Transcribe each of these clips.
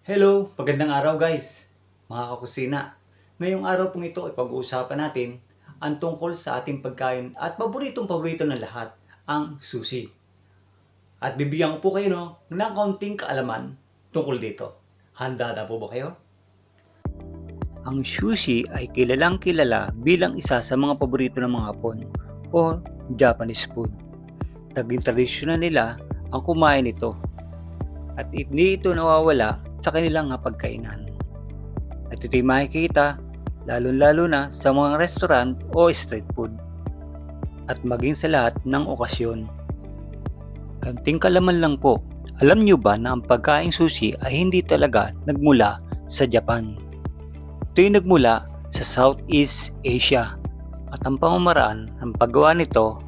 Hello, magandang araw guys, mga kakusina. Ngayong araw pong ito ay pag-uusapan natin ang tungkol sa ating pagkain at paborito ng lahat, ang sushi. At bibigyan ko po kayo ng kaunting kaalaman tungkol dito. Handa na po ba kayo? Ang sushi ay kilalang kilala bilang isa sa mga paborito ng mga Hapon o Japanese food. Naging tradisyon nila ang kumain nito at hindi ito nawawala sa kanilang pagkainan. At ito'y makikita lalo-lalo na sa mga restaurant o street food at maging sa lahat ng okasyon. Kanting kalaman lang po, alam nyo ba na ang pagkaing sushi ay hindi talaga nagmula sa Japan? Ito'y nagmula sa Southeast Asia at ang pamamaraan ng paggawa nito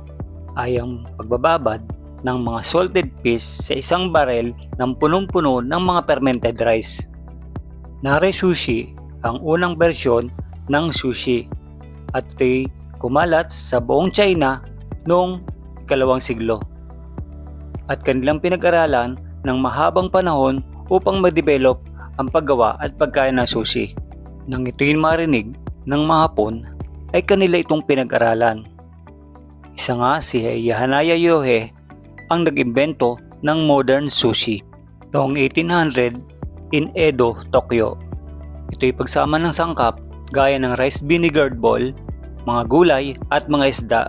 ay ang pagbababad ng mga salted fish sa isang barel ng punong-puno ng mga fermented rice. Nare sushi ang unang bersyon ng sushi at ito'y kumalat sa buong China noong 2 siglo. At kanilang pinag-aralan ng mahabang panahon upang ma-develop ang paggawa at pagkain ng sushi. Nang ito'y marinig ng mga Hapon ay kanila itong pinag-aralan. Isa nga si Yahanaya Yohe ang nag-imbento ng modern sushi noong 1800 in Edo, Tokyo. Ito'y pagsama ng sangkap gaya ng rice vinegar bowl, mga gulay at mga isda.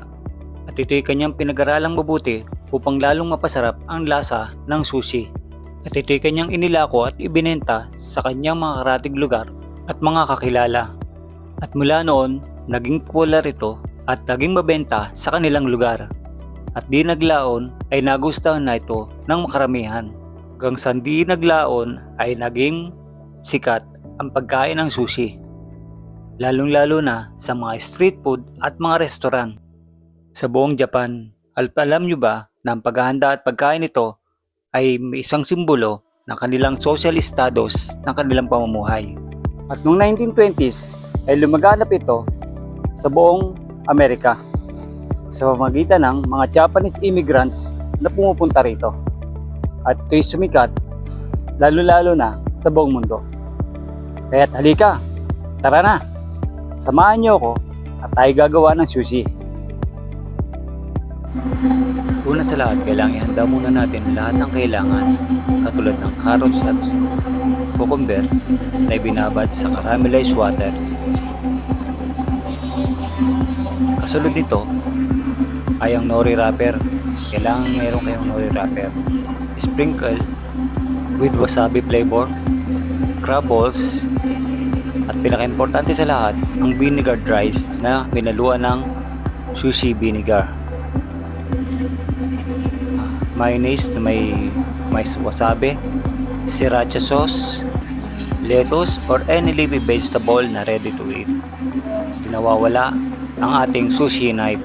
At ito'y kanyang pinag-aralang mabuti upang lalong mapasarap ang lasa ng sushi. At ito'y kanyang inilako at ibinenta sa kanyang mga karatig lugar at mga kakilala. At mula noon, naging popular ito at naging mabenta sa kanilang lugar. At di naglaon ay nagustuhan na ito ng makaramihan. Hanggang sa di naglaon ay naging sikat ang pagkain ng sushi. Lalong-lalo na sa mga street food at mga restaurant. Sa buong Japan, alam nyo ba na ang paghahanda at pagkain nito ay may isang simbolo ng kanilang social status ng kanilang pamumuhay. At noong 1920s ay lumaganap ito sa buong Amerika sa pamamagitan ng mga Japanese immigrants na pumupunta rito. At ito'y sumikat lalo-lalo na sa buong mundo. Kaya't halika, tara na, samahan niyo ako at tayo gagawa ng sushi. Una sa lahat, kailangan ihanda muna natin lahat ng kailangan katulad ng carrots at cucumber na ibinabad sa caramelized water. Kasunod nito ay ang nori wrapper. Kailangan meron kayong nori wrapper. Sprinkle with wasabi flavor, crab balls, at pinaka-importante sa lahat, ang vinegar rice na binaluan ng sushi vinegar. Mayonnaise na may wasabi, sriracha sauce, lettuce, or any leafy vegetable na ready to eat. Tinawawala ang ating sushi knife.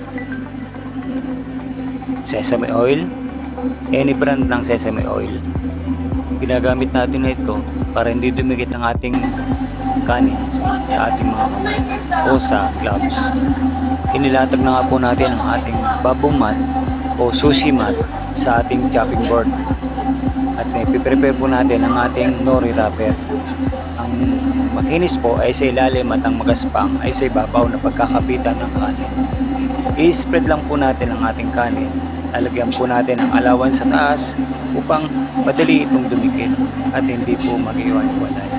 Sesame oil, any brand ng sesame oil. Ginagamit natin na ito para hindi dumikit ang ating kanin sa ating mga kamay o sa gloves. Inilatag na nga po natin ang ating bamboo mat o sushi mat sa ating chopping board. At ipiprepare po natin ang ating nori wrapper. Ang makinis po ay sa ilalim at ang magaspang ay sa ibabaw na pagkakapitan ng kanin. I-spread lang po natin ang ating kanin. Lalagyan po natin ang alawan sa taas upang madali itong dumikit at hindi po mag-iwan-iwalay.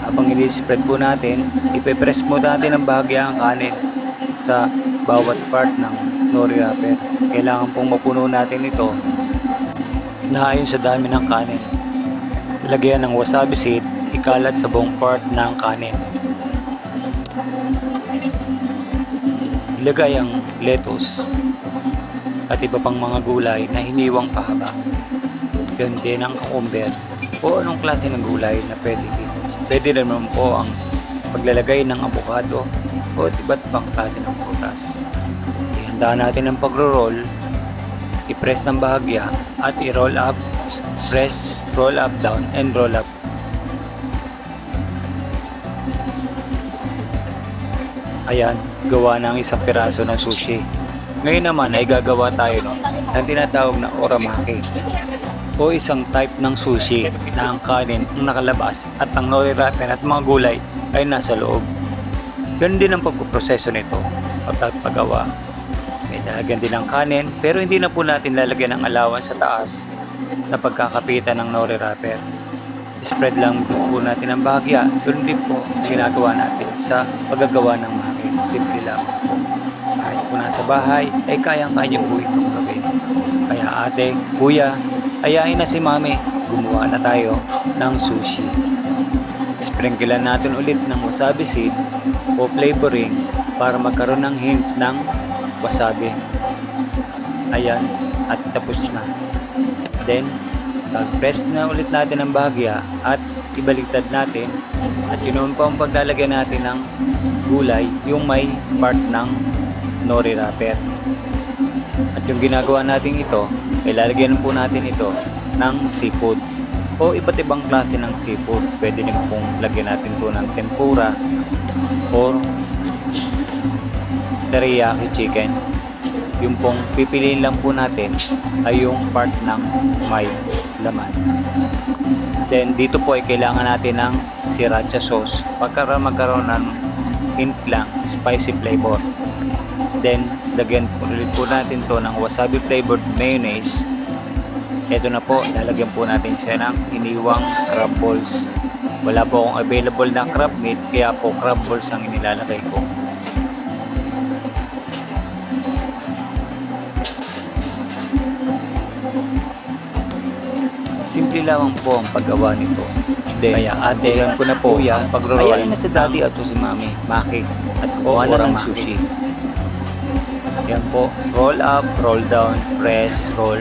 Habang i-spread po natin, ipe-press mo natin ang bahagya ang kanin sa bawat part ng nori wrapper. Kailangan pong mapuno natin ito na ayon sa dami ng kanin. Lagyan ng wasabi seed, ikalat sa buong part ng kanin. Ilagay ang lettuce at iba pang mga gulay na hiniwang pahaba. Yun din ang cucumber o anong klase ng gulay na pwede dito. Pwede naman po ang paglalagay ng avocado o iba't ibang klase ng prutas. Ihanda natin ang pagro-roll, i-press ng bahagya at i-roll up, press, roll up, down, and roll up. Ayan, gawa ng isang piraso ng sushi. Ngayon naman ay gagawa tayo ng tinatawag na oramaki. o isang type ng sushi na ang kanin ang nakalabas at ang nori wrapper at mga gulay ay nasa loob. Ganun din ang pagpuproseso nito at paggawa. May lalagyan din ng kanin pero hindi na po natin lalagyan ng allowance sa taas na pagkakapitan ng nori wrapper. Spread lang po natin ang bahagya. Ganun din po ang ginagawa natin sa paggagawa ng maki. Simple lang po. Kahit po nasa bahay ay kayang-kaya po itong gawin. Kaya ate, kuya, ayain na si mami. Gumawa na tayo ng sushi. Sprinklean natin ulit ng wasabi seed o flavoring para magkaroon ng hint ng wasabi. Ayan, at tapos na. Then, pag-press na ulit natin ang bahagya at ibaliktad natin at yun po ang paglalagay natin ng gulay, yung may part ng nori wrapper. At yung ginagawa natin ito, ay lalagyan po natin ito ng seafood o iba't ibang klase ng seafood. Pwede din pong lagyan natin po ng tempura or teriyaki chicken. Yung pong pipiliin lang po natin ay yung part ng may laman. Then dito po ay kailangan natin ng sriracha sauce para magkaroon ng hint lang spicy flavor. Then lagyan ulit po natin to ng wasabi flavored mayonnaise. Ito na po, lalagyan po natin siya ng iniwang crab balls. Wala po akong available na crab meat kaya po crab balls ang inilalagay ko. Simple lamang po ang paggawa nito. Kaya atehan ko na po ang pag-roll. Ayan na si daddy at si mami, maki, at kuha na ng sushi. Yan po, roll up, roll down, press, roll.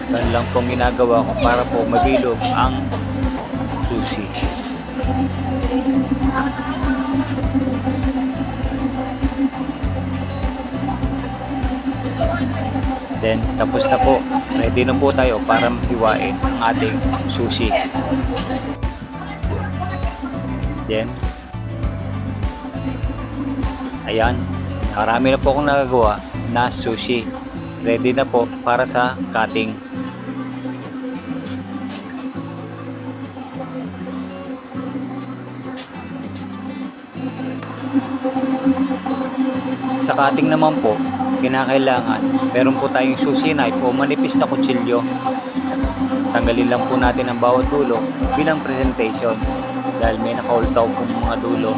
Yan lang pong ginagawa ko para po mabilog ang sushi. Then, tapos na po. Ready na po tayo para hiwain ang ating sushi. Then, ayan. Marami na po akong nagagawa na sushi. Ready na po para sa cutting. Sa cutting naman po, kinakailangan meron po tayong sushi knife o manipis na kutsilyo. Tanggalin lang po natin ang bawat dulo bilang presentation dahil may nakaultaw po mga dulo.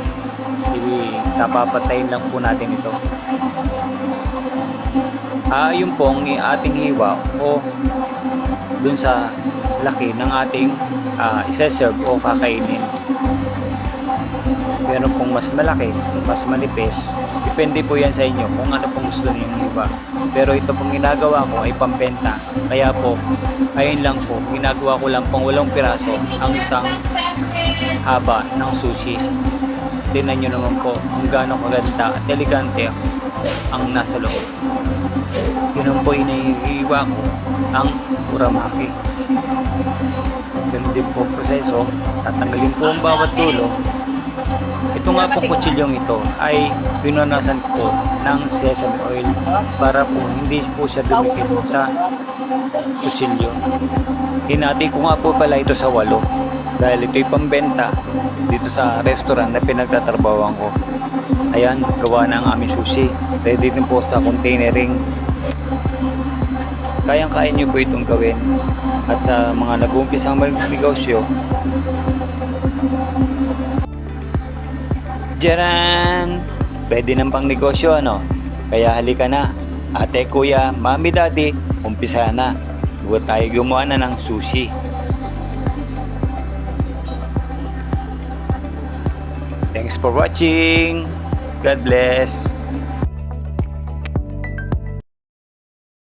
Napapatayin lang po natin ito. Yun po ang ating hiwa o dun sa laki ng ating isa-serve o kakainin. Pero kung mas malaki, mas manipis, depende po yan sa inyo kung ano pong gusto niyo hiwa. Pero ito pong ginagawa ko ay pambenta. Kaya po, ayun lang po, ginagawa ko lang pang 8 piraso ang isang haba ng sushi. Tingnan nyo naman po kung gaano kaganda at elegante ang nasa loob. Ganun po inihiwa ko ang uramaki. Ganun din po proseso, tatanggalin po ang bawat dulo. Ito nga po kutsilyong ito ay pinunasan ko ng sesame oil para po hindi po siya dumikit sa kutsilyo. Hinati ko nga po pala ito sa 8 dahil ito'y pambenta dito sa restaurant na pinagtatrabawan ko. Ayan, gawa na ang aming sushi. Ready din po sa containering. Kayang-kaya nyo po itong gawin. At sa mga nag-uumpisang magnegosyo, Jaran! Pwede ng pang negosyo, ano? Kaya halika na. Ate, kuya, mami, daddy, umpisa na. Huwag tayo gumawa na ng sushi. Thanks for watching. God bless.